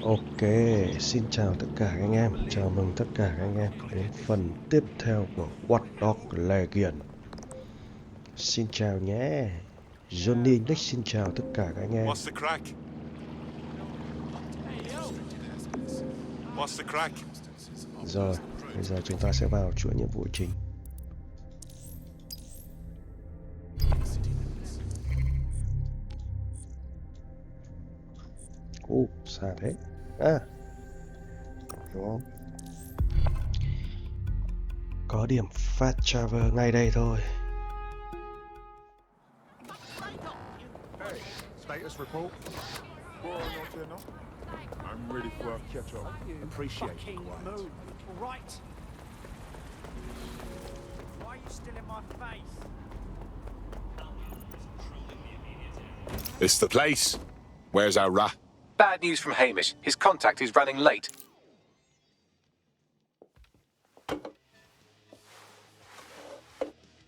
Ok, xin chào tất cả các anh em, chào mừng tất cả các anh em đến phần tiếp theo của Watch Dogs Legion. Xin chào nhé, Johnny Nick xin chào tất cả các anh em. What's the crack? What's the crack? Rồi, bây giờ chúng ta sẽ vào chuỗi nhiệm vụ chính. Xa thế. Đúng không? Có điểm fast travel ngay đây thôi. Hey, status report. I'm ready for a catch-up. Appreciate it. Move. Right. Why are you still in my face? It's the place. Where's our rat? Bad news from Hamish. His contact is running late.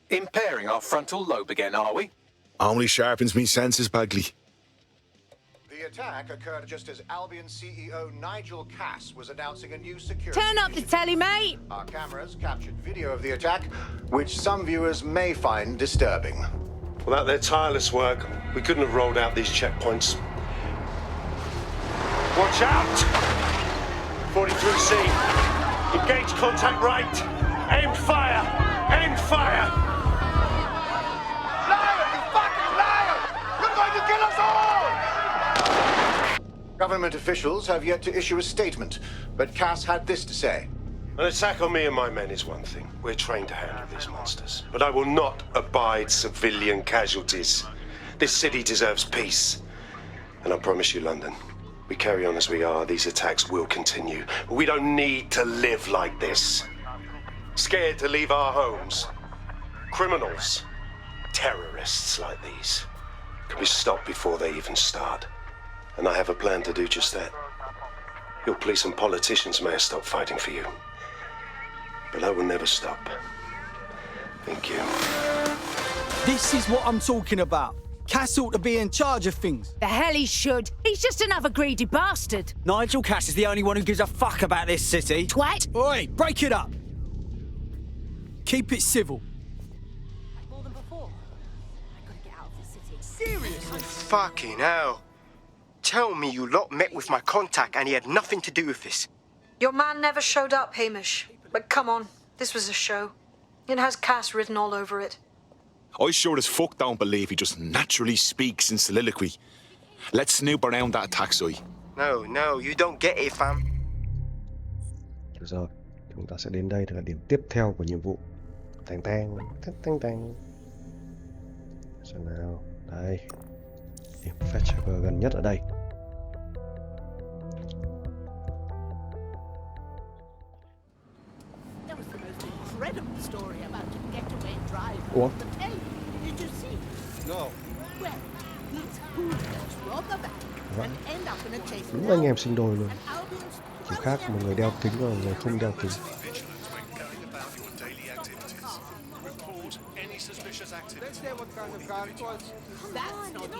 Impairing our frontal lobe again, are we? Only sharpens me senses, Bagley. The attack occurred just as Albion CEO Nigel Cass was announcing a new security. Turn up the telly, mate! Our cameras captured video of the attack, which some viewers may find disturbing. Without their tireless work, we couldn't have rolled out these checkpoints. Watch out! 43C. Engage contact right. Aim fire! Aim fire! Liar! You fucking liar! You're going to kill us all! Government officials have yet to issue a statement, but Cass had this to say. An attack on me and my men is one thing. We're trained to handle these monsters. But I will not abide civilian casualties. This city deserves peace. And I promise you, London, we carry on as we are, these attacks will continue. But we don't need to live like this. Scared to leave our homes. Criminals, terrorists like these, can be stopped before they even start. And I have a plan to do just that. Your police and politicians may have stopped fighting for you. But I will never stop. Thank you. This is what I'm talking about. Cass ought to be in charge of things. The hell he should. He's just another greedy bastard. Nigel Cass is the only one who gives a fuck about this city. Twat. Oi, break it up. Keep it civil. More than before. I gotta get out of this city. Seriously? Fucking hell. Tell me you lot met with my contact and he had nothing to do with this. Your man never showed up, Hamish. But come on, this was a show. It has Cass written all over it. I sure as fuck don't believe he just naturally speaks in soliloquy. Let's snoop around that attack site. No, you don't get it, fam. Được rồi, chúng ta sẽ đến đây là điểm tiếp theo của nhiệm vụ. Tang tang, tang tang tang. Xem nào, đây. Điểm fast travel gần nhất ở đây. There was the most incredible story about a getaway driver. What? The telly. Did you see? No. Well, these hooligans rob the bank and end up in a chase. Đúng anh em sinh đôi luôn. Chỉ khác một người đeo kính và một người không đeo kính. Let's hear what kind of car it was. That's not the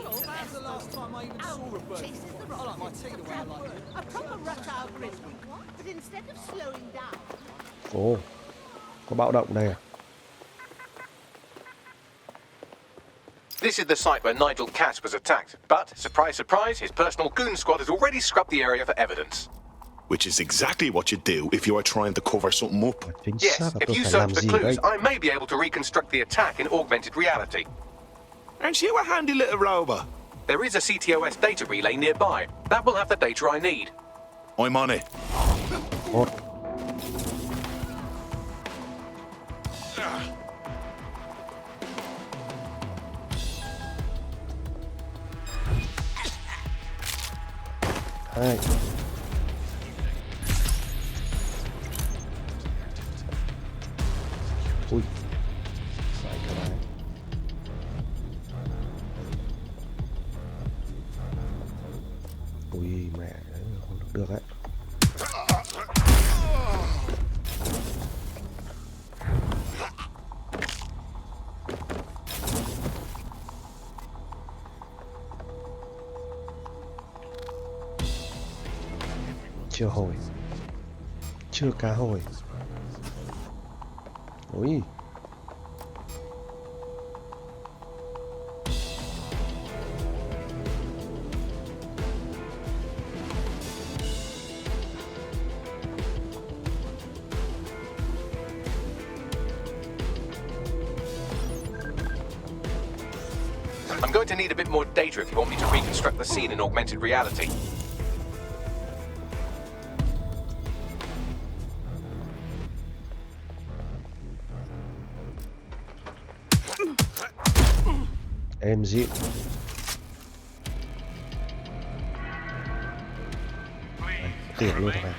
the last time I even saw a bird. chases the I like my tea the way I like it. a proper rush hour grizzly. But instead of slowing down, Ồ, có bạo động đây à? This is the site where Nigel Cass was attacked. But, surprise, surprise, his personal goon squad has already scrubbed the area for evidence. Which is exactly what you do if you are trying to cover something up. Chính Yes, xác là if tôi you phải search làm the gì clues, đây? I may be able to reconstruct the attack in augmented reality. Aren't you a handy little robot? There is a CTOS data relay nearby. That will have the data I need. I'm on it. Một. Hai. Ui. Phải cái này. Ui mẹ, không được đấy. Chưa hồi. Chưa cá hồi. Ui. I'm going to need a bit more data if you want me to reconstruct the scene in augmented reality. Em dịu. Tiền luôn thôi.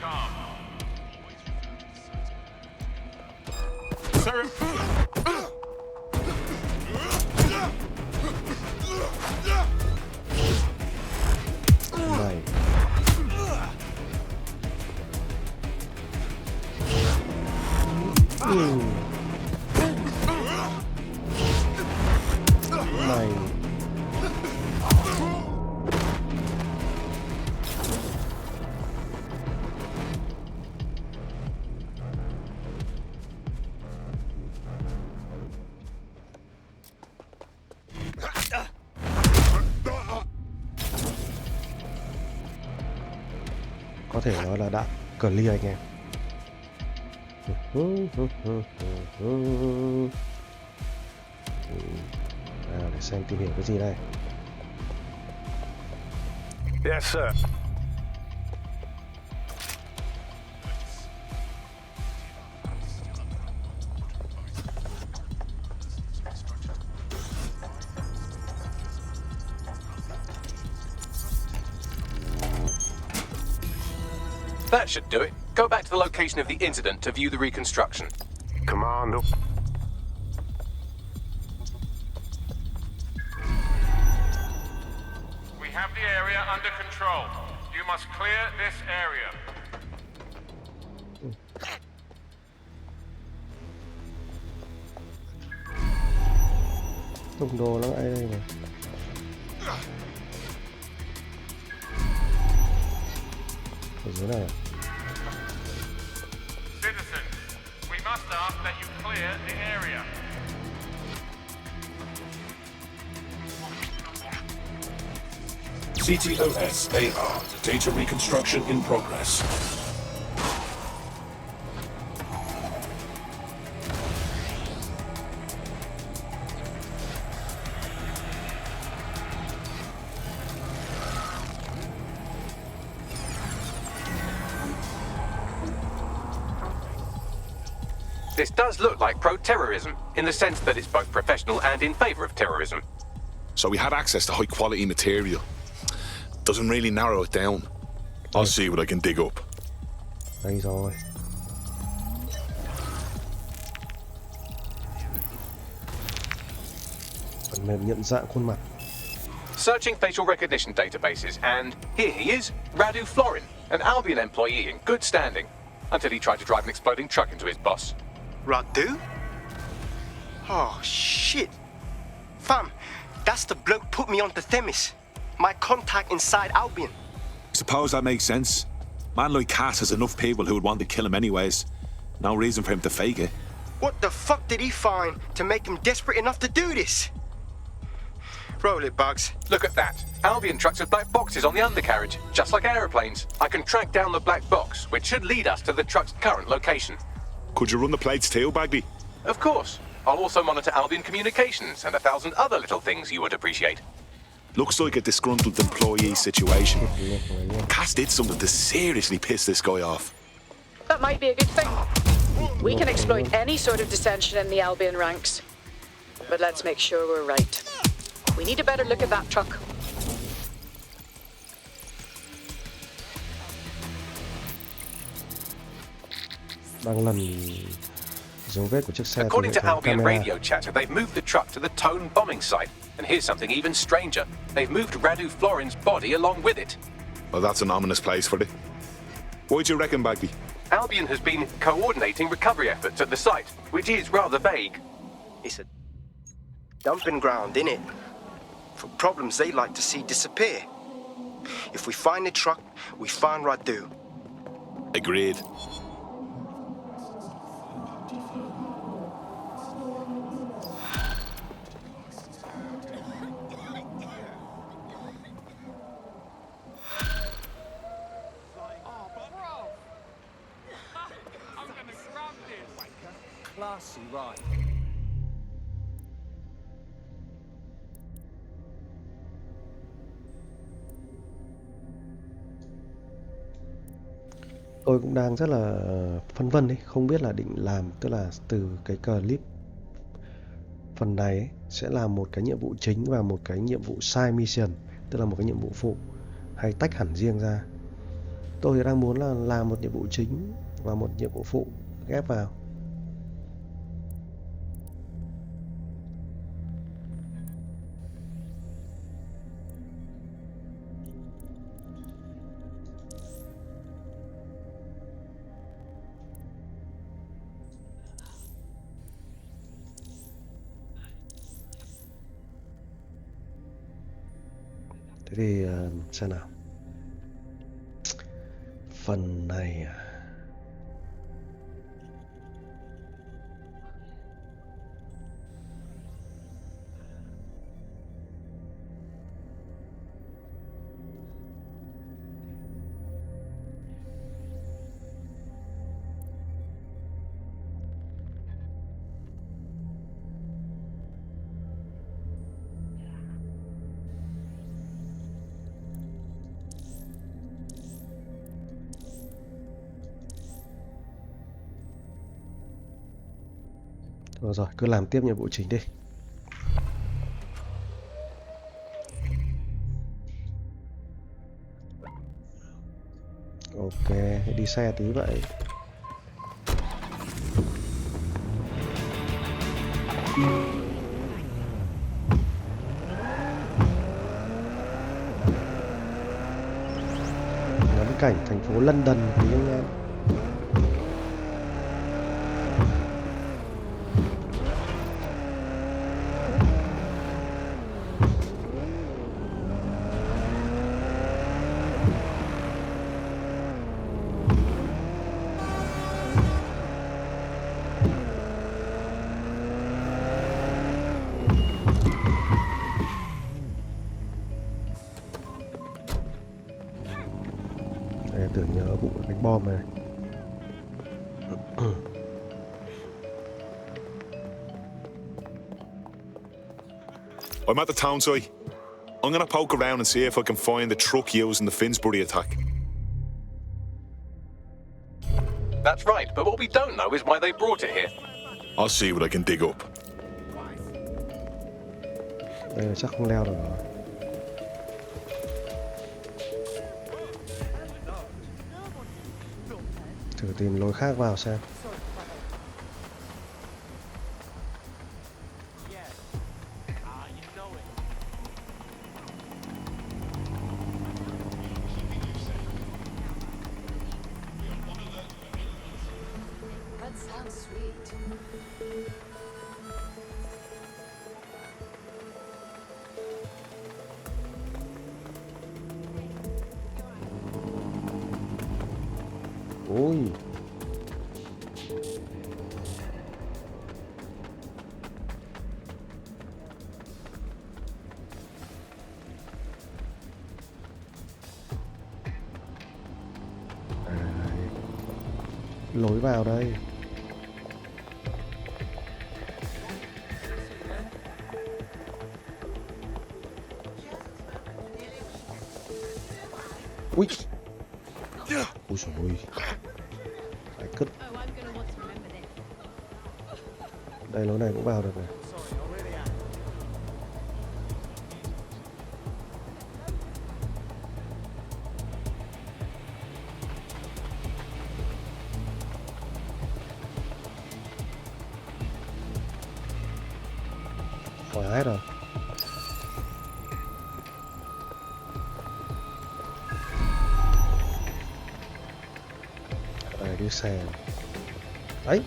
Này. Này. Có thể nói là đã clear anh em. Nào để xem tìm hiểu cái gì đây. Yes, sir. That should do it. Go back to the location of the incident to view the reconstruction. Commando. We have the area under control. You must clear this area. Tung đồ nó ai đây này. Ở dưới này à? Citizens, we must ask that you clear the area. CTOS AR, data reconstruction in progress. This does look like pro-terrorism, in the sense that it's both professional and in favour of terrorism. So we had access to high-quality material. Doesn't really narrow it down. I'll see what I can dig up. Đây rồi. Phần mềm nhận dạng khuôn mặt. Searching facial recognition databases, and here he is, Radu Florin, an Albion employee in good standing, until he tried to drive an exploding truck into his boss. Radu? Oh, shit. Fam, that's the bloke put me onto Themis. My contact inside Albion. Suppose that makes sense. Man like Cass has enough people who would want to kill him anyways. No reason for him to fake it. What the fuck did he find to make him desperate enough to do this? Roll it, Bugs. Look at that. Albion trucks have black boxes on the undercarriage, just like aeroplanes. I can track down the black box, which should lead us to the truck's current location. Could you run the plates too, Bagby? Of course. I'll also monitor Albion communications and 1,000 other little things you would appreciate. Looks like a disgruntled employee situation. Cass did something to seriously piss this guy off. That might be a good thing. We can exploit any sort of dissension in the Albion ranks. But let's make sure we're right. We need a better look at that truck. Đang lần dấu vết của chiếc xe. According to Albion radio chatter, they've moved the truck to the Tone bombing site. And here's something even stranger. They've moved Radu Florin's body along with it. Well, that's an ominous place for it. What do you reckon, Bagby? Albion has been coordinating recovery efforts at the site, which is rather vague. It's a dumping ground, innit? For problems they like to see disappear. If we find the truck, we find Radu. Agreed. Classy, right? Tôi cũng đang rất là phân vân ấy, không biết là định làm, tức là từ cái clip phần này ấy, sẽ làm một cái nhiệm vụ chính và một cái nhiệm vụ side mission, tức là một cái nhiệm vụ phụ, hay tách hẳn riêng ra. Tôi đang muốn là làm một nhiệm vụ chính và một nhiệm vụ phụ ghép vào. Thế thì xem nào. Phần này à? Thôi rồi, cứ làm tiếp nhiệm vụ chính đi. Ok, đi xe tí vậy. Ngắm cảnh thành phố London tí anh em. Tưởng nhớ vụ đánh bom này. I'm at the town site. I'm gonna poke around and see if I can find the truck used in the Finsbury attack. That's right, but what we don't know is why they brought it here. I'll see what I can dig up. Đây chắc không leo được rồi. Thử tìm lối khác vào xem. Ôi. Lối vào đây. Ui. Ui trời ơi. Phải cứt. Đây lối này cũng vào được này. Khỏi hết rồi. Đây cái xe. Đấy.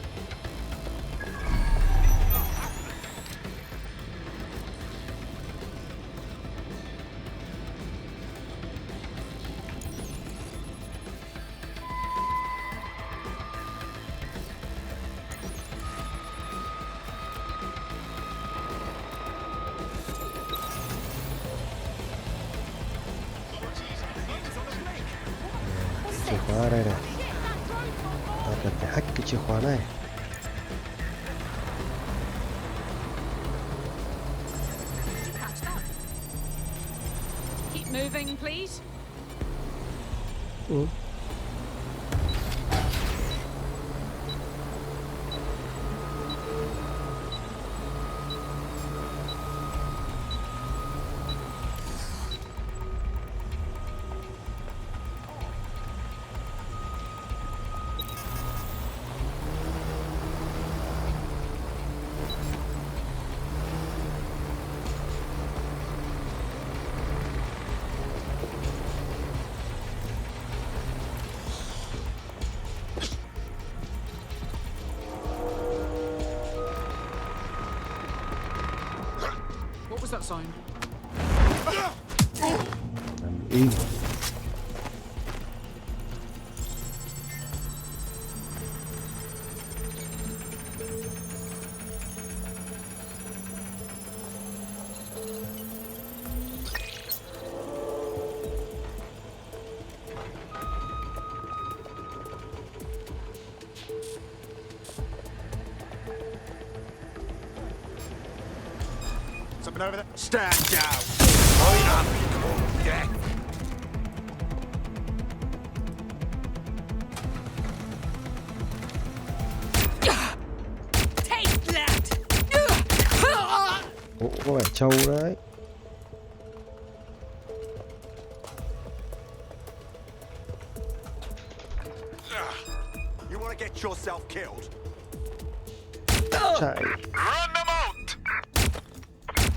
chìa khóa ở đây này. Ta cần phải hack cái chìa khóa này. Keep moving, please. What was that sign? Nằm im. Something over there? Stand down! Line up, you come death! Take that! Ồ, có vẻ trâu đấy. You want to get yourself killed? Chạy. Run them out!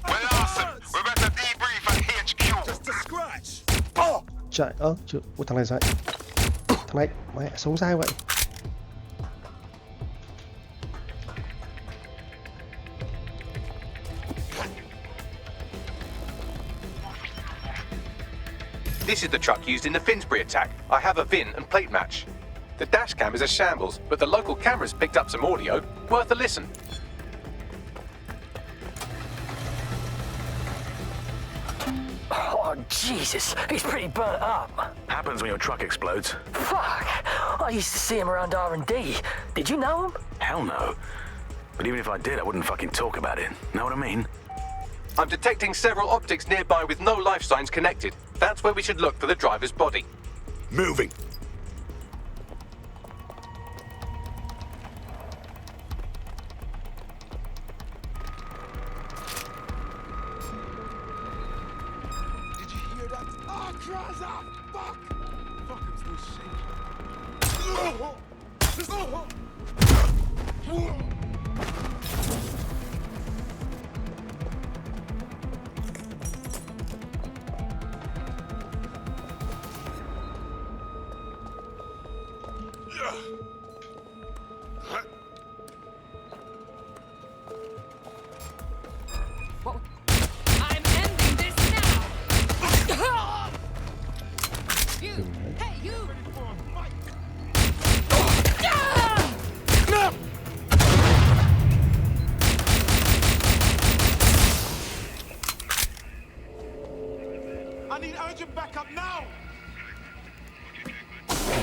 Well, awesome. We're about to debrief at HQ. Just a scratch. Chạy. Chưa. Ôi, thằng này dậy. Thằng này, mẹ sống dai vậy. This is the truck used in the Finsbury attack. I have a VIN and plate match. The dash cam is a shambles, but the local cameras picked up some audio. Worth a listen. Oh, Jesus, he's pretty burnt up. Happens when your truck explodes. Fuck, I used to see him around R&D. Did you know him? Hell no. But even if I did, I wouldn't fucking talk about it. Know what I mean? I'm detecting several optics nearby with no life signs connected. That's where we should look for the driver's body. Moving. Did you hear that? Oh, cries out! Fuck! Fuck, I'm still shaking. I'm ending this now! You! Hey, you! I need urgent backup now!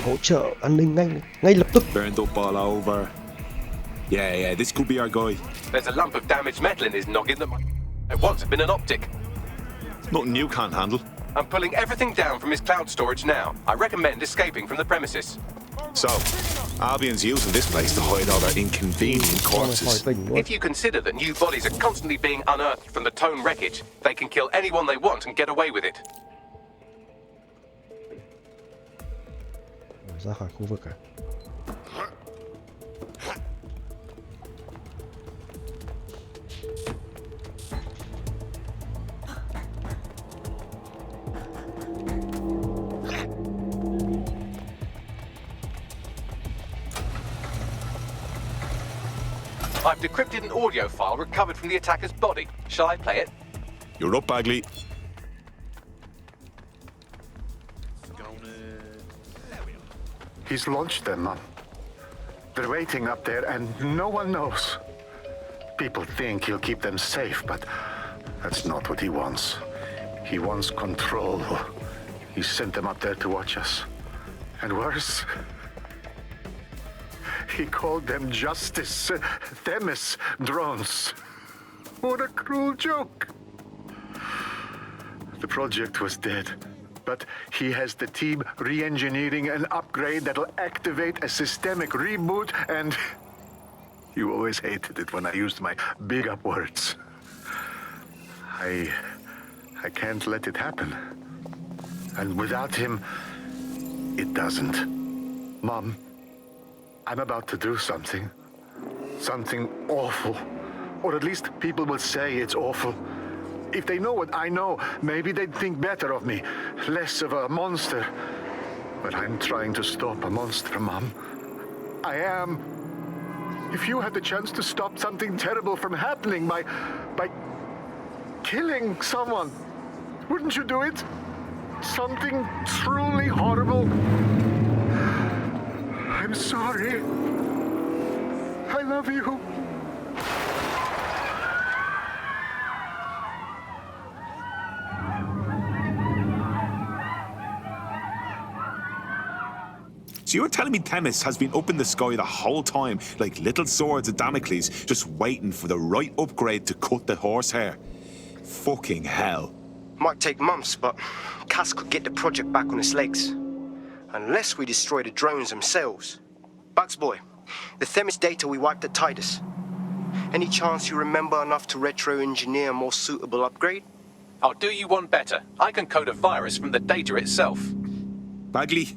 Hỗ trợ an ninh ngay lập tức. Burned up all over. Yeah, this could be our guy. There's a lump of damaged metal in his noggin that might once have been an optic. Nothing you can't handle. I'm pulling everything down from his cloud storage now. I recommend escaping from the premises. So, Albion's using this place to hide all their inconvenient corpses. If you consider that new bodies are constantly being unearthed from the Tone wreckage, they can kill anyone they want and get away with it. Ra khỏi khu vực à? I've decrypted an audio file recovered from the attacker's body. Shall I play it? You're up, Bagley. He's launched them. They're waiting up there and no one knows. People think he'll keep them safe, but that's not what he wants. He wants control. He sent them up there to watch us. And worse, he called them justice, Themis drones. What a cruel joke. The project was dead, but he has the team re-engineering an upgrade that'll activate a systemic reboot, and you always hated it when I used my big up words. I can't let it happen. And without him, it doesn't. Mom, I'm about to do something. Something awful. Or at least people will say it's awful. If they know what I know, maybe they'd think better of me. Less of a monster. But I'm trying to stop a monster, Mom. I am. If you had the chance to stop something terrible from happening by killing someone, wouldn't you do it? Something truly horrible. I'm sorry. I love you. So you're telling me Themis has been up in the sky the whole time, like little swords of Damocles, just waiting for the right upgrade to cut the horsehair? Fucking hell. Might take months, but Cass could get the project back on its legs. Unless we destroy the drones themselves. Bugs boy, the Themis data we wiped at Titus. Any chance you remember enough to retro-engineer a more suitable upgrade? I'll do you one better. I can code a virus from the data itself. Bagley,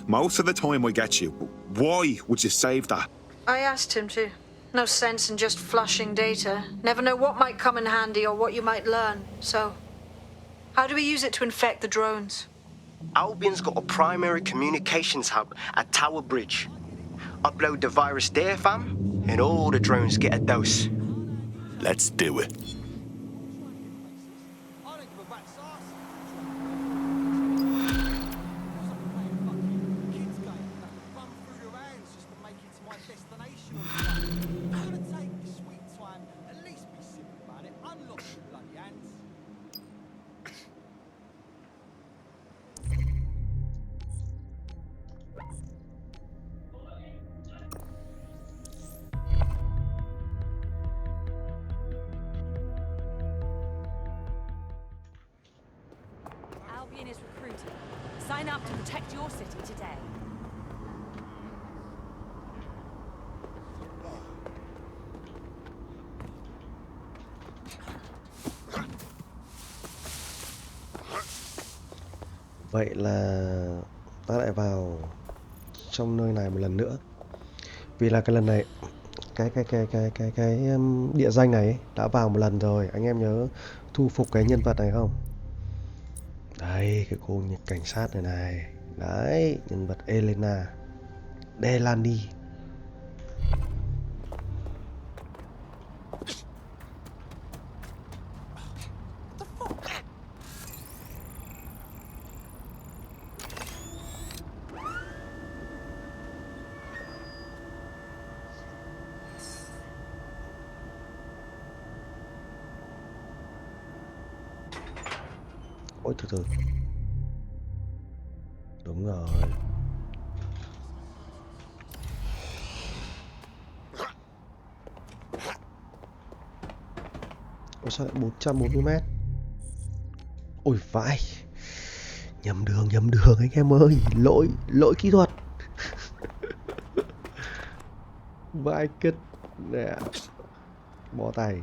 most of the time I get you, but why would you save that? I asked him to. No sense in just flushing data. Never know what might come in handy or what you might learn. So, how do we use it to infect the drones? Albion's got a primary communications hub at Tower Bridge. Upload the virus there, fam, and all the drones get a dose. Let's do it. Albion is recruiting. Sign up to protect your city today. Vậy là ta lại vào trong nơi này một lần nữa. Vì là cái lần này cái địa danh này đã vào một lần rồi. Anh em nhớ thu phục cái nhân vật này không? Đây, cái cô cảnh sát này này. Đấy, nhân vật Elena Delany. Ôi từ từ. Đúng rồi. Ôi sao lại 440m? Ôi vãi. Nhầm đường anh em ơi. Lỗi kỹ thuật. Vãi kết nè. Bó tay.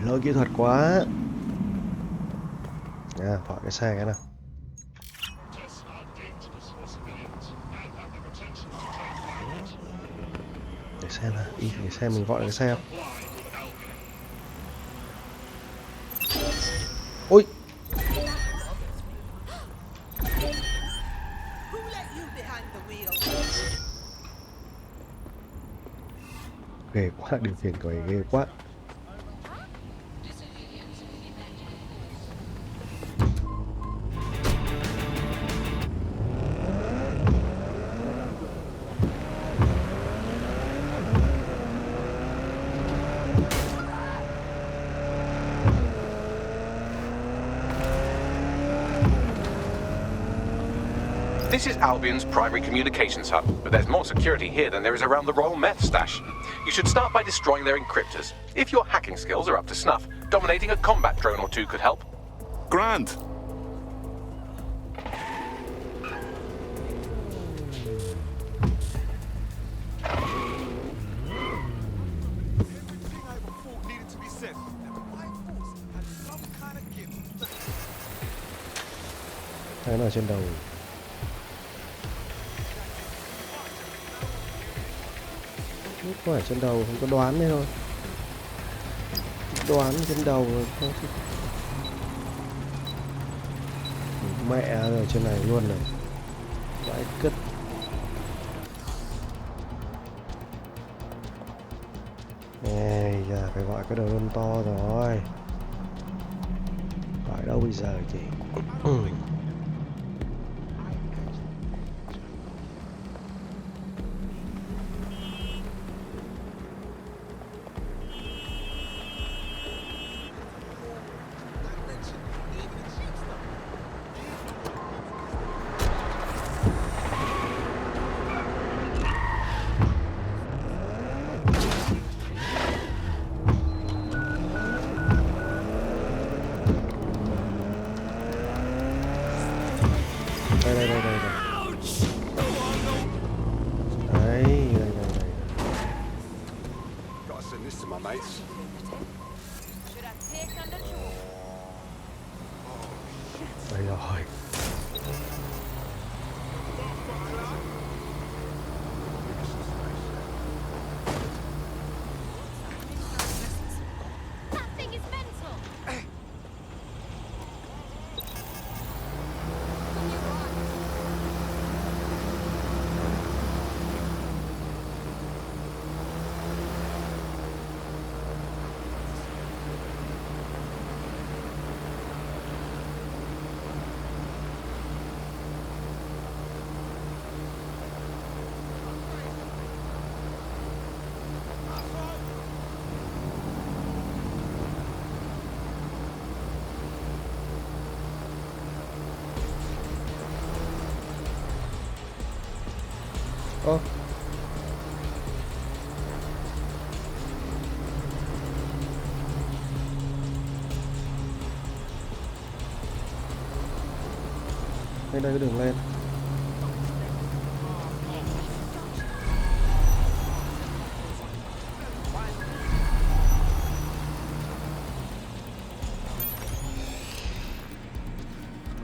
Lỗi kỹ thuật quá. Khỏi cái xe cái nào. Để xem nào, để xem mình gọi cái xe không. Ôi. Ghê quá, điều khiển của ghê quá. This is Albion's primary communications hub, but there's more security here than there is around the Royal Meth stash. You should start by destroying their encryptors. If your hacking skills are up to snuff, dominating a combat drone or two could help. Grand. Hay nó ở trên đầu. Có phải trên đầu, không có đoán đấy thôi. Đoán trên đầu thôi. Mẹ rồi trên này luôn này. Vãi cứt. Ê, giờ phải gọi cái đầu luôn to rồi. Gọi đâu bây giờ chị? Đây rồi. Ô. Đây cái đường lên.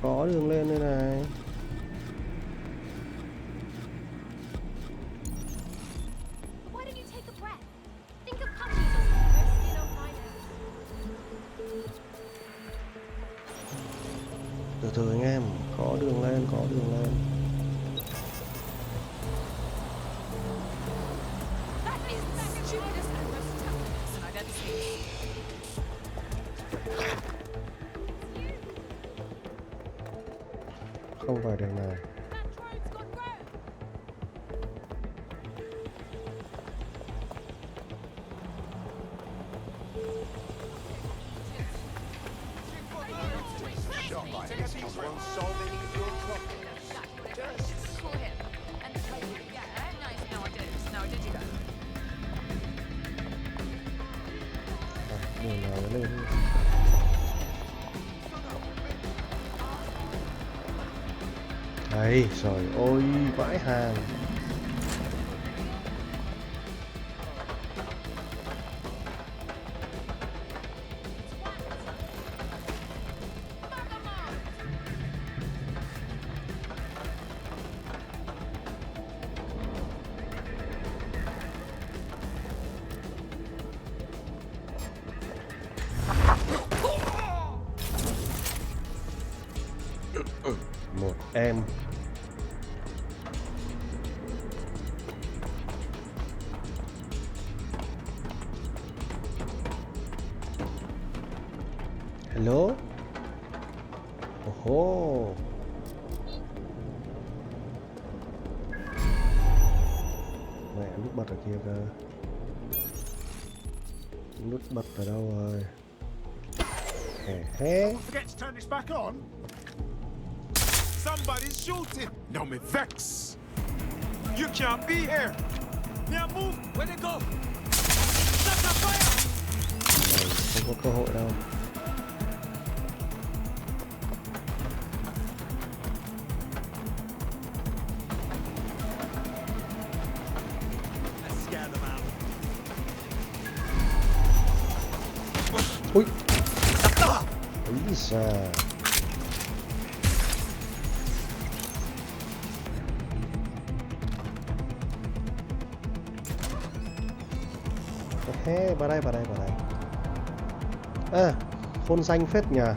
Có đường lên đây này. Từ từ anh em, có đường lên, có đường lên. Không phải đường này. Đường nào lên. Đấy, trời ơi, vãi hàng. Một em. Hello. Ồ. Mẹ, nút bật ở kia cơ. Nút bật ở đâu rồi? Forget to turn this back on. Somebody's shooting. No me vex. You can't be here. Now move. Where they go? Stop the fire. Không có cơ hội đâu. Ui. Ý da. Thế, vào đây. À, phôn xanh phết nhờ.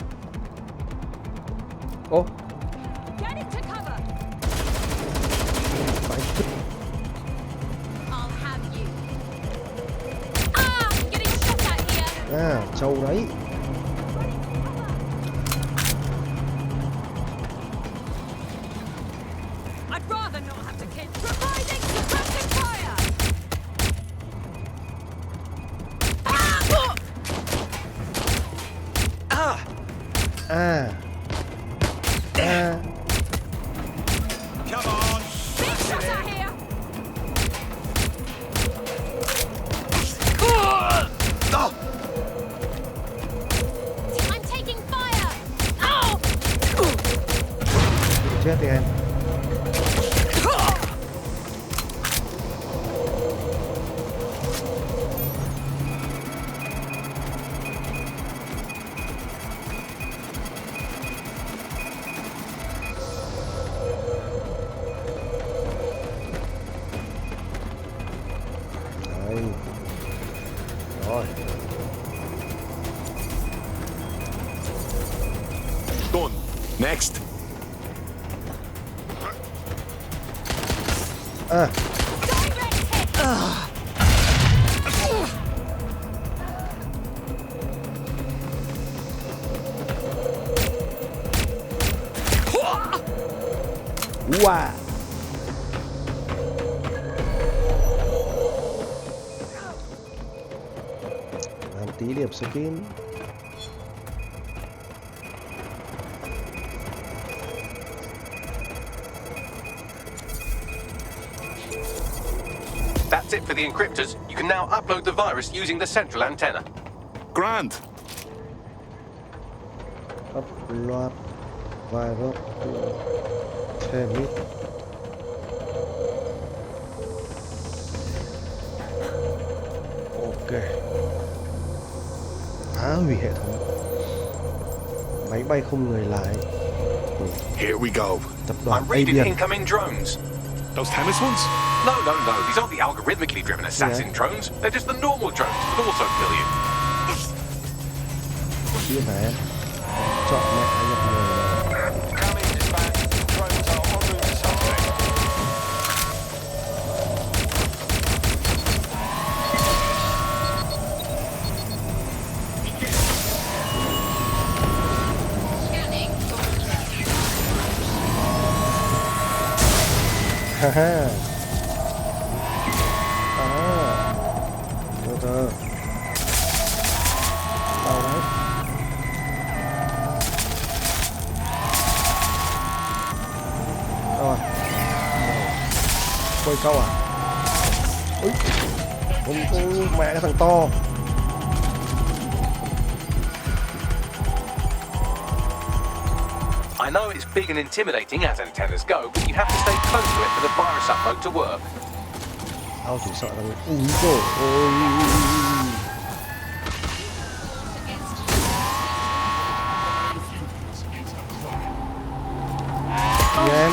Ô. Phải cứt. À, trâu đấy. I'd rather not have to keep providing suppressing fire. Come on. Big shot out here. I'm taking fire. Oh. Chết đi em. Rồi. Done. Next. À. Wow. Làm tí điểm skin. That's it for the encryptors. You can now upload the virus using the central antenna. Grand. Upload virus to Temit. Ok. Phá hủy hệ thống. Máy bay không người lái. Here we go. Tập đoàn I'm reading Avian. incoming drones. Those Themis ones? No. These aren't the algorithmically driven assassin drones. They're just the normal drones that also kill you. Chưa phải em. Chọn mẹ nhập người rồi. Haha. Từ từ. Đâu đấy? Đâu rồi? Quay câu à? Úi. Không mẹ cái thằng to. I know it's big and intimidating as antennas go, but you have to stay close to it for the virus upload to work. Tao chỉ sợ rằng úi dồi ôi. Gì em?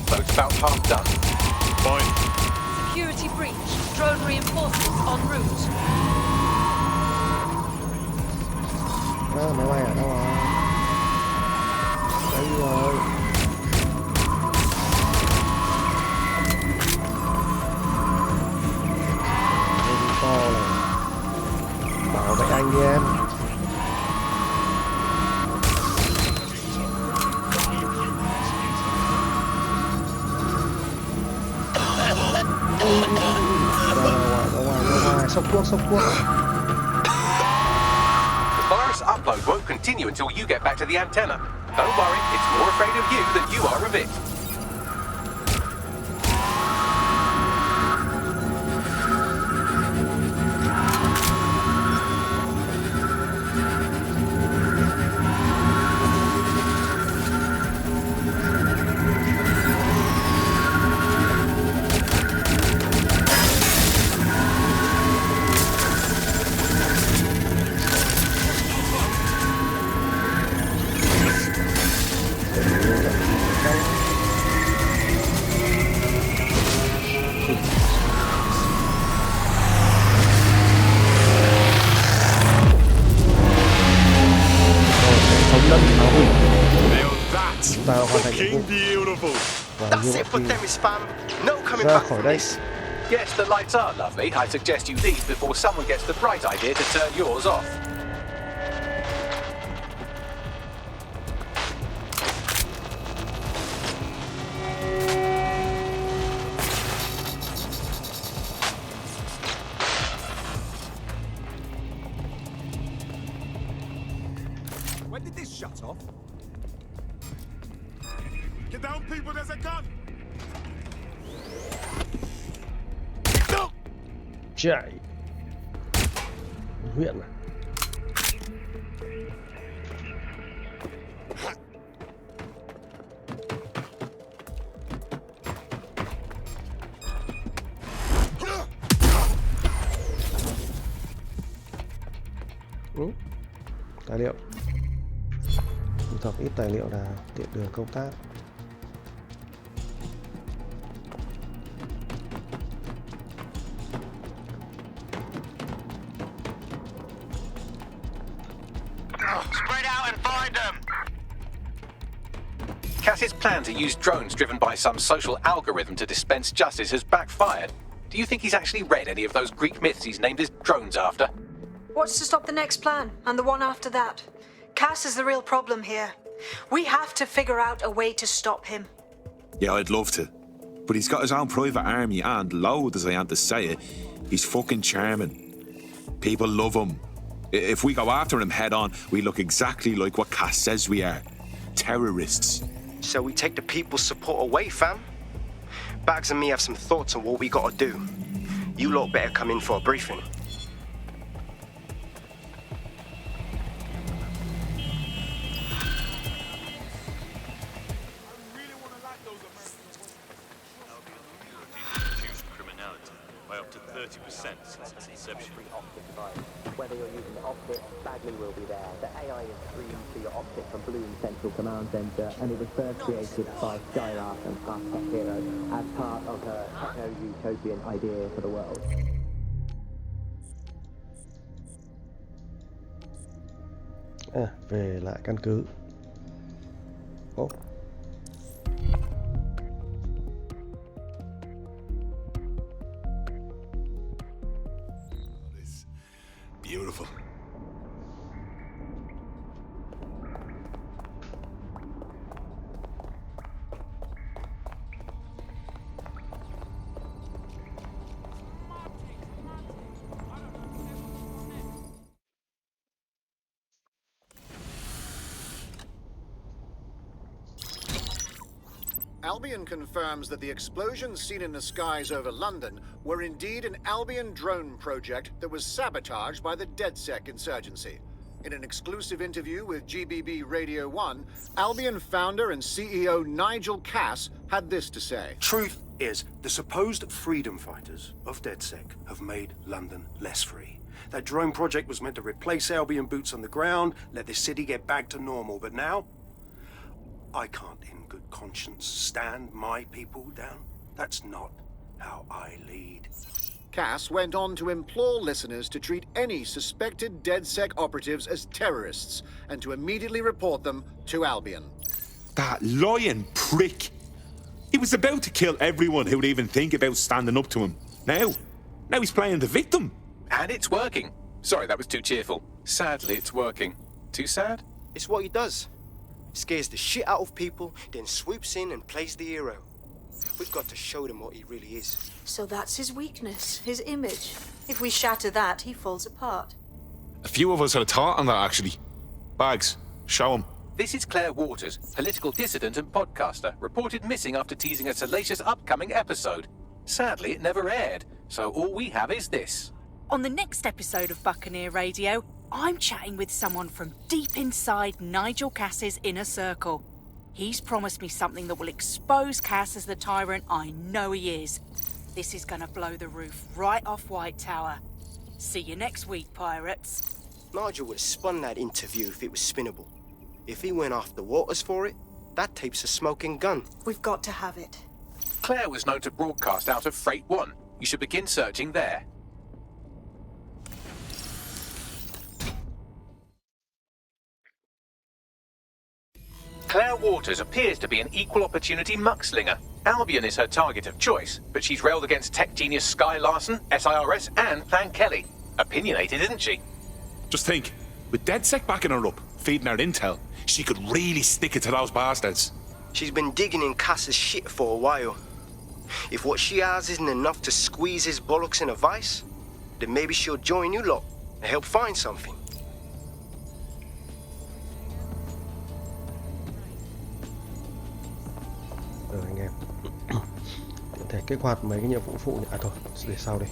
upload's about half done. Fine. Security breach. Drone reinforcements en route. Máy bay ở đâu rồi? Đây rồi. Đây to này. Bảo vệ anh đi em. Sốc thuốc. The virus upload won't continue until you get back to the antenna. Don't worry, it's more afraid of you than you are of it. That's it for them, fam. No coming back from this. Yes, the lights are lovely. I suggest you leave before someone gets the bright idea to turn yours off. When did this shut off? Get down, people, there's a gun! Chạy. Huyện à? Tài liệu. Thu thập ít tài liệu là tiện đường công tác. Cass's plan to use drones driven by some social algorithm to dispense justice has backfired. Do you think he's actually read any of those Greek myths he's named his drones after? What's to stop the next plan, and the one after that? Cass is the real problem here. We have to figure out a way to stop him. Yeah, I'd love to. But he's got his own private army and, loud as I am to say it, he's fucking charming. People love him. If we go after him head on, we look exactly like what Cass says we are. Terrorists. So we take the people's support away, fam? Bags and me have some thoughts on what we gotta do. You lot better come in for a briefing. Whether you're using the optic, Bagley will be there. The AI is streamed to your optic from Bloom Central Command Center, and it was first created by Skyraf and Past Tech Hero as part of her techno-utopian idea for the world. Về lại căn cứ. Beautiful. Albion confirms that the explosions seen in the skies over London were indeed an Albion drone project that was sabotaged by the DedSec insurgency. In an exclusive interview with GBB Radio 1, Albion founder and CEO Nigel Cass had this to say. Truth is, the supposed freedom fighters of DedSec have made London less free. That drone project was meant to replace Albion boots on the ground, let the city get back to normal, but now I can't in good conscience stand my people down. That's not how I lead. Cass went on to implore listeners to treat any suspected DedSec operatives as terrorists and to immediately report them to Albion. That lying prick. He was about to kill everyone who would even think about standing up to him. Now he's playing the victim. And it's working. Sorry, that was too cheerful. Sadly, it's working. Too sad? It's what he does. Scares the shit out of people, then swoops in and plays the hero. We've got to show them what he really is. So that's his weakness, his image. If we shatter that, he falls apart. A few of us had a thought on that, actually. Bags, show him. This is Claire Waters, political dissident and podcaster, reported missing after teasing a salacious upcoming episode. Sadly, it never aired, so all we have is this. On the next episode of Buccaneer Radio, I'm chatting with someone from deep inside Nigel Cass's inner circle. He's promised me something that will expose Cass as the tyrant I know he is. This is gonna blow the roof right off White Tower. See you next week, pirates. Nigel would have spun that interview if it was spinnable. If he went after Waters for it, that tape's a smoking gun. We've got to have it. Claire was known to broadcast out of Freight 1. You should begin searching there. Claire Waters appears to be an equal opportunity muckslinger. Albion is her target of choice, but she's railed against tech genius Sky Larson, SIRS, and Plan Kelly. Opinionated, isn't she? Just think, with DedSec backing her up, feeding her intel, she could really stick it to those bastards. She's been digging in Cass's shit for a while. If what she has isn't enough to squeeze his bollocks in a vice, then maybe she'll join you lot and help find something. Anh em tiện thể kích hoạt mấy cái nhiệm vụ phụ à thôi để sau đi.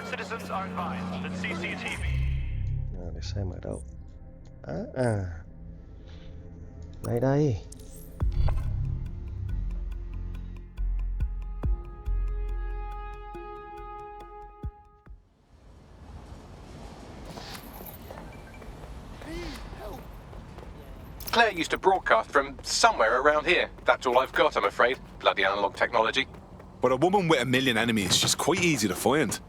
Citizens are advised that CCTV. Để xem ở đâu. Đây đây. Claire used to broadcast from somewhere around here. That's all I've got, I'm afraid. Bloody analog technology. But a woman with a million enemies, she's quite easy to find.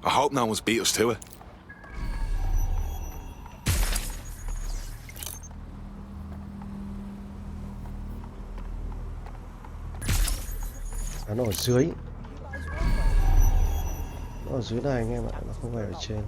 I hope no one's beat us to it. Nó ở dưới. Nó ở dưới này anh em ạ, nó không phải ở trên.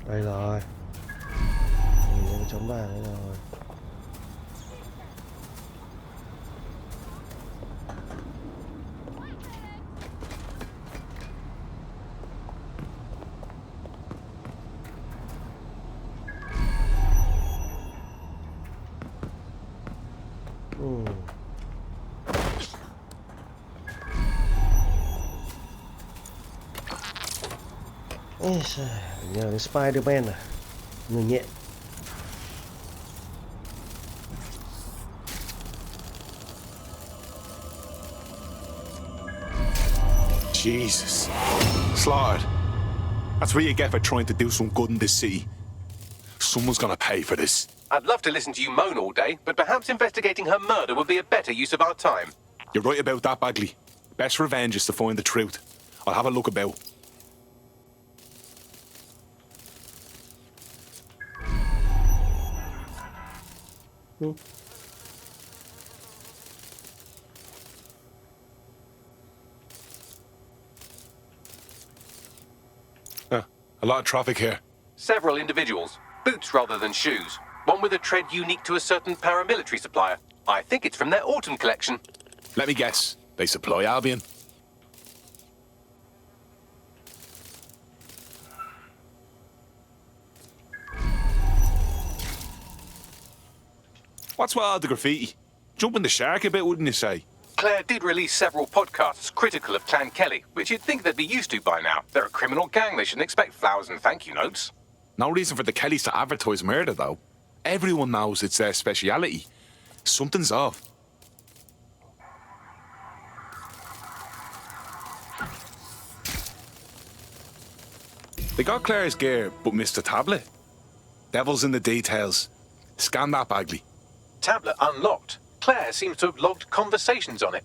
Đây rồi. Nhìn thấy cái chấm vàng đây rồi. Nhờ đến Spider-Man à, người nhện. Jesus. Slaughtered. That's what you get for trying to do some good in this city. Someone's gonna pay for this. I'd love to listen to you moan all day, but perhaps investigating her murder would be a better use of our time. You're right about that, Bagley. Best revenge is to find the truth. I'll have a look about. A lot of traffic here. Several individuals, boots rather than shoes. One with a tread unique to a certain paramilitary supplier. I think it's from their autumn collection. Let me guess. They supply Albion. What's with all the graffiti? Jumping the shark a bit, wouldn't you say? Claire did release several podcasts critical of Clan Kelly, which you'd think they'd be used to by now. They're a criminal gang. They shouldn't expect flowers and thank you notes. No reason for the Kellys to advertise murder, though. Everyone knows it's their speciality. Something's off. They got Claire's gear, but missed the tablet. Devil's in the details. Scan that, Bagley. Tablet unlocked. Claire seems to have logged conversations on it.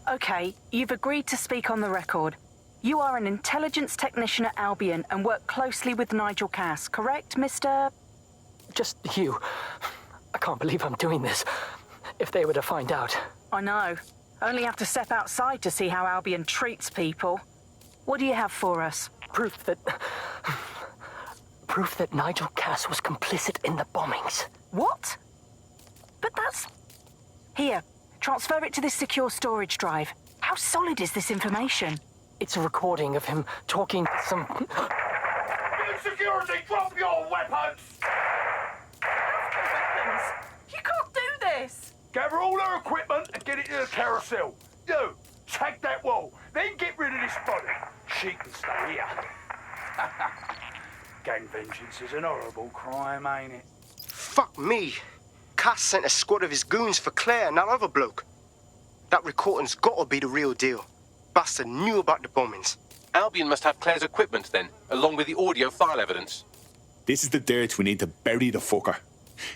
Okay, you've agreed to speak on the record. You are an intelligence technician at Albion and work closely with Nigel Cass, correct, Mr...? Just you. I can't believe I'm doing this. If they were to find out. I know. Only have to step outside to see how Albion treats people. What do you have for us? Proof that Nigel Cass was complicit in the bombings. What? But that's... Here, transfer it to this secure storage drive. How solid is this information? It's a recording of him talking to some... Security, drop your weapons! You can't do this! Gather all our equipment and get it to the carousel. You, tag that wall, then get rid of this body. She can stay here. Gang vengeance is an horrible crime, ain't it? Fuck me. Cass sent a squad of his goons for Claire and that other bloke. That recording's gotta be the real deal. Bastard knew about the bombings. Albion must have Claire's equipment then, along with the audio file evidence. This is the dirt we need to bury the fucker.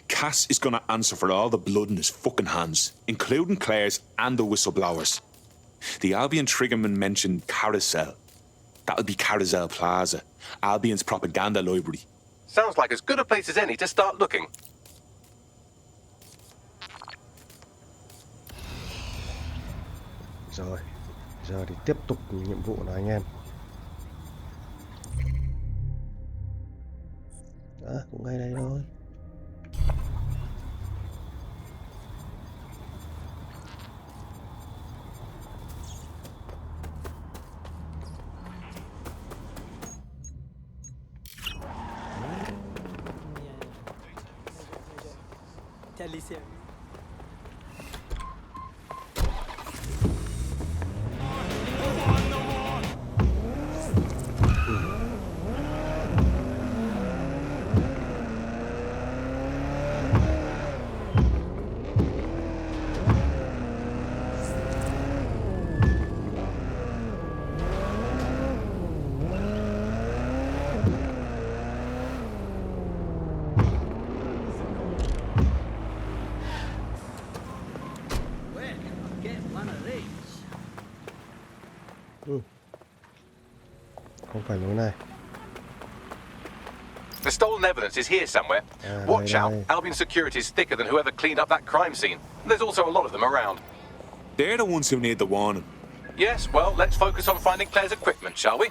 Cass is gonna answer for all the blood in his fucking hands, including Claire's and the whistleblowers. The Albion triggerman mentioned Carousel. That'll be Carousel Plaza, Albion's propaganda library. Sounds like as good a place as any to start looking. Rồi, giờ thì tiếp tục nhiệm vụ nào anh em. Cũng ngay đây thôi. Không phải lối này. The stolen evidence is here somewhere. Watch out. Albion security is thicker than whoever cleaned up that crime scene. There's also a lot of them around. They're the ones who need the warning. Yes, well, let's focus on finding Claire's equipment, shall we?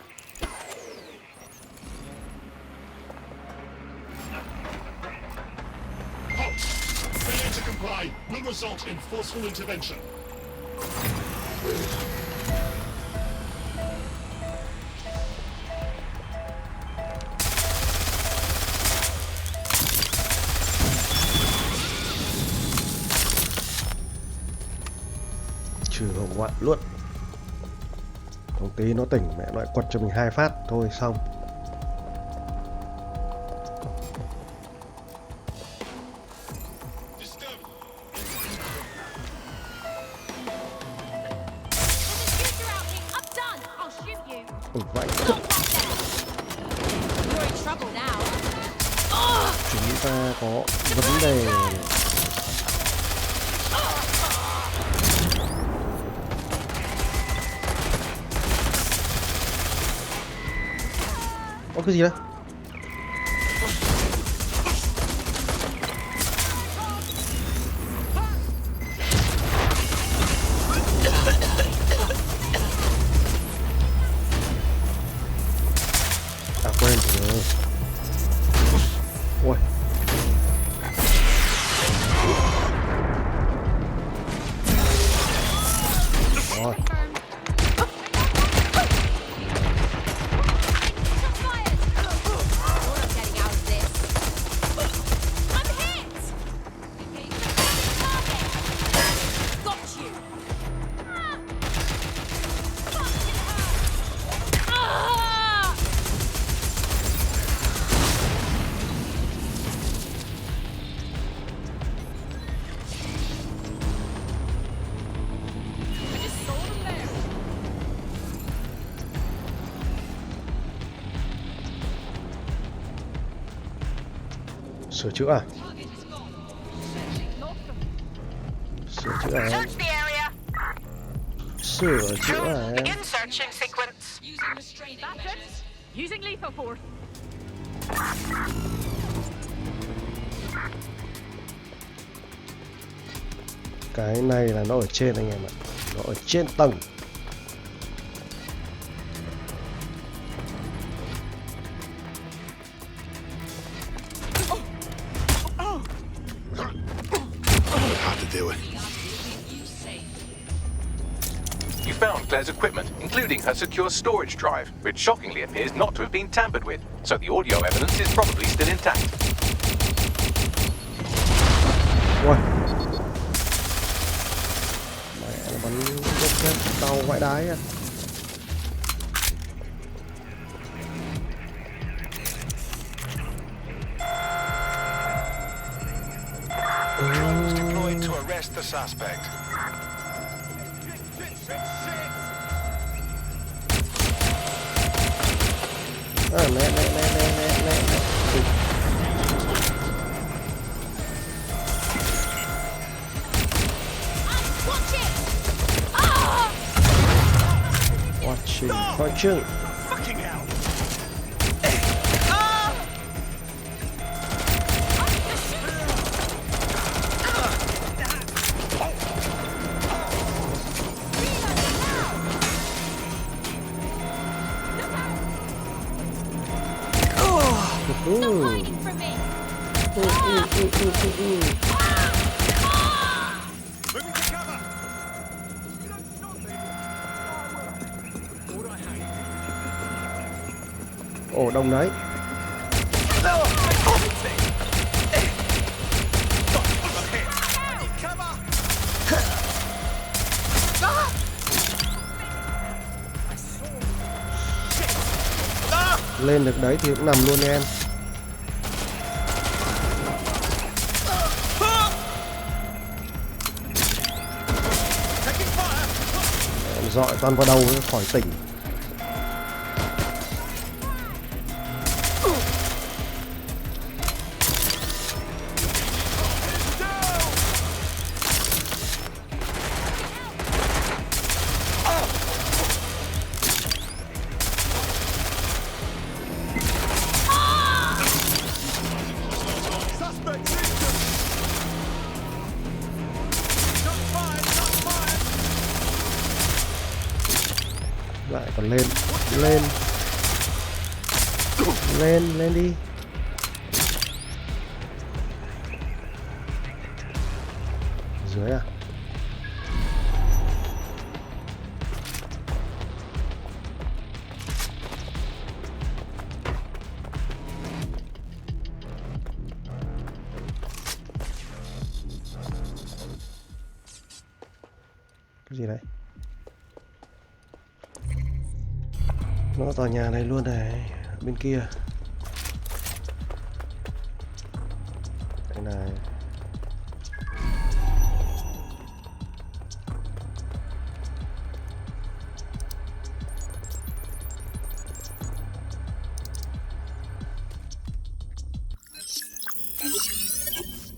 Halt! Failure to comply will result in forceful intervention. Trừ hậu ngoại luôn. Không tí nó tỉnh mẹ lại quật cho mình 2 phát thôi xong. Vậy chúng ta có vấn đề. Có cái gì đấy? À quên rồi. Ui. Rồi. Sửa chữa à? Sửa chữa à? Search the area. Sửa chữa à? Begin searching sequence. Using lethal force. Cái này là nó ở trên anh em ạ. Nó ở trên tầng. You found Claire's equipment, including her secure storage drive, which shockingly appears not to have been tampered with, so the audio evidence is probably still intact. Ui. Mẹ nó bắn rocket tàu ngoại đái à. Drones deployed to arrest the suspect. À, nè. Watching. Fucking hell! Ồ, đông đấy. Lên được đấy thì cũng nằm luôn em. Em dọi toàn vào đầu khỏi tỉnh. Lại còn lên đi. Dưới à? Cái gì đấy? Nó tòa nhà này luôn này, bên kia. Đây này.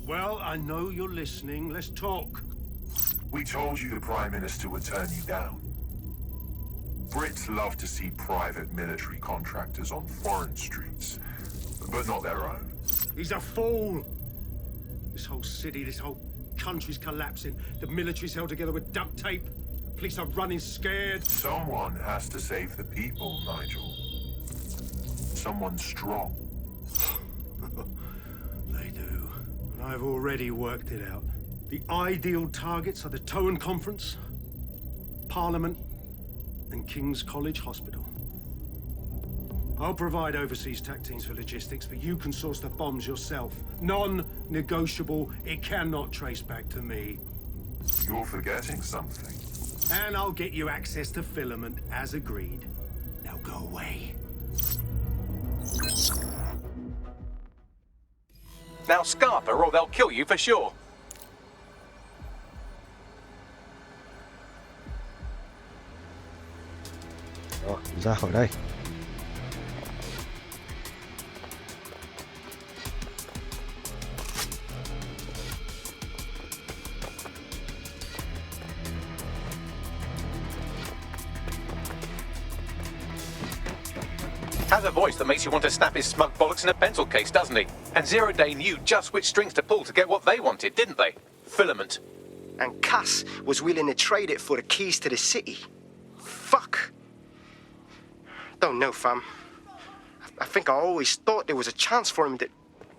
Well, I know you're listening. Let's talk. We told you the Prime Minister would turn you down. Brits love to see private military contractors on foreign streets, but not their own. He's a fool! This whole city, this whole country's collapsing. The military's held together with duct tape. Police are running scared. Someone has to save the people, Nigel. Someone strong. They do. And I've already worked it out. The ideal targets are the Towan Conference, Parliament, and King's College Hospital. I'll provide overseas tac teams for logistics, but you can source the bombs yourself. Non-negotiable. It cannot trace back to me. You're forgetting something. And I'll get you access to filament, as agreed. Now go away. Now scarper or they'll kill you for sure. Rồi, ra khỏi đây. Has a voice that makes you want to snap his smug bollocks in a pencil case, doesn't he? And Zero Day knew just which strings to pull to get what they wanted, didn't they? Filament. And Cass was willing to trade it for the keys to the city. Fuck. Don't know, fam. I think I always thought there was a chance for him to...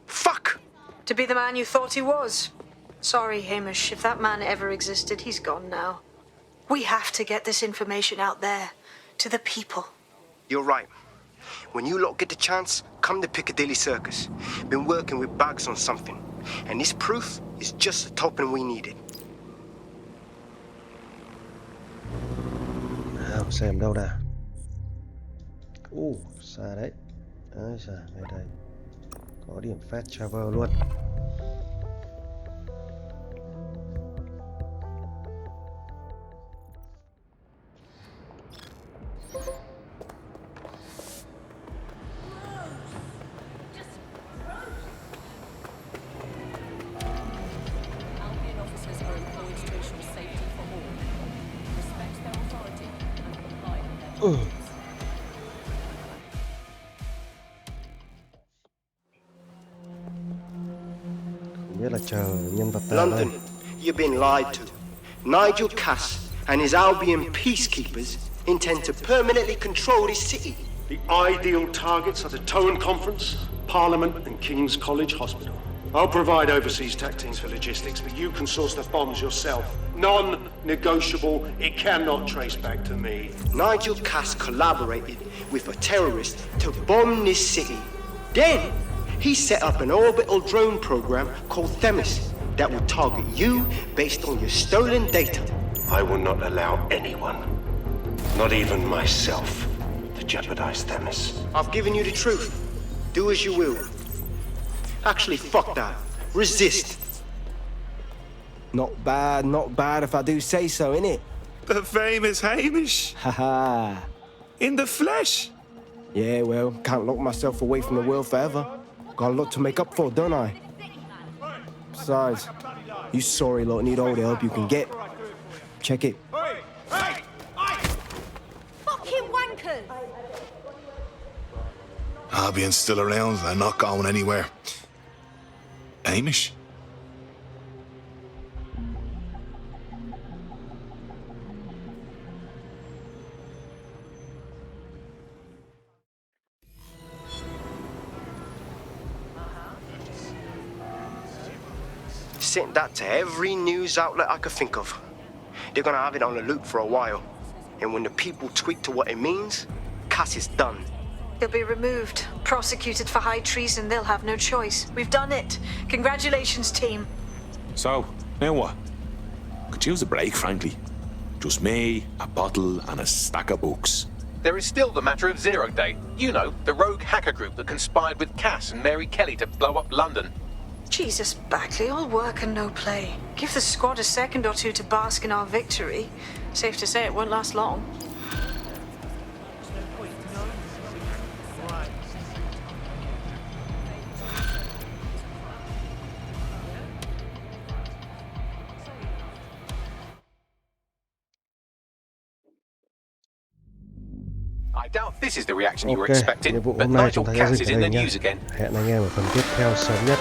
Fuck! To be the man you thought he was. Sorry, Hamish. If that man ever existed, he's gone now. We have to get this information out there, to the people. You're right. When you lot get the chance, come to Piccadilly Circus. Been working with Bags on something. And this proof is just the token we needed. Nào, xem đâu nào. Xa đấy. Đấy, xa, ngay đây. Có điểm fast travel luôn. Biết là chờ nhân vật nào đây. London, you've been lied to. Nigel Cass and his Albion peacekeepers intend to permanently control this city. The ideal targets are the Towan Conference, Parliament, and King's College Hospital. I'll provide overseas tac teams for logistics, but you can source the bombs yourself. Non-negotiable. It cannot trace back to me. Nigel Cass collaborated with a terrorist to bomb this city. Then, he set up an orbital drone program called Themis that will target you based on your stolen data. I will not allow anyone, not even myself, to jeopardize Themis. I've given you the truth. Do as you will. Actually, fuck that. Resist. Not bad if I do say so, innit? The famous Hamish. Haha. In the flesh. Yeah, well, can't lock myself away from the world forever. Got a lot to make up for, don't I? Besides, you sorry lot need all the help you can get. Check it. Fucking wankers! Albion's still around. They're not going anywhere. Hamish? Sent that to every news outlet I could think of. They're gonna have it on the loop for a while. And when the people tweak to what it means, Cass is done. He'll be removed, prosecuted for high treason. They'll have no choice. We've done it. Congratulations, team. So, now what? Could use a break, frankly. Just me, a bottle, and a stack of books. There is still the matter of Zero Day. You know, the rogue hacker group that conspired with Cass and Mary Kelly to blow up London. Jesus, Bagley, all work and no play. Give the squad a second or two to bask in our victory. Safe to say it won't last long. I doubt this is the reaction you were Ok, expecting, nhiệm vụ but hôm nay Nigel chúng ta sẽ Cass dừng is tại in đây the nhé. news again. Hẹn anh em ở phần tiếp theo sớm nhất.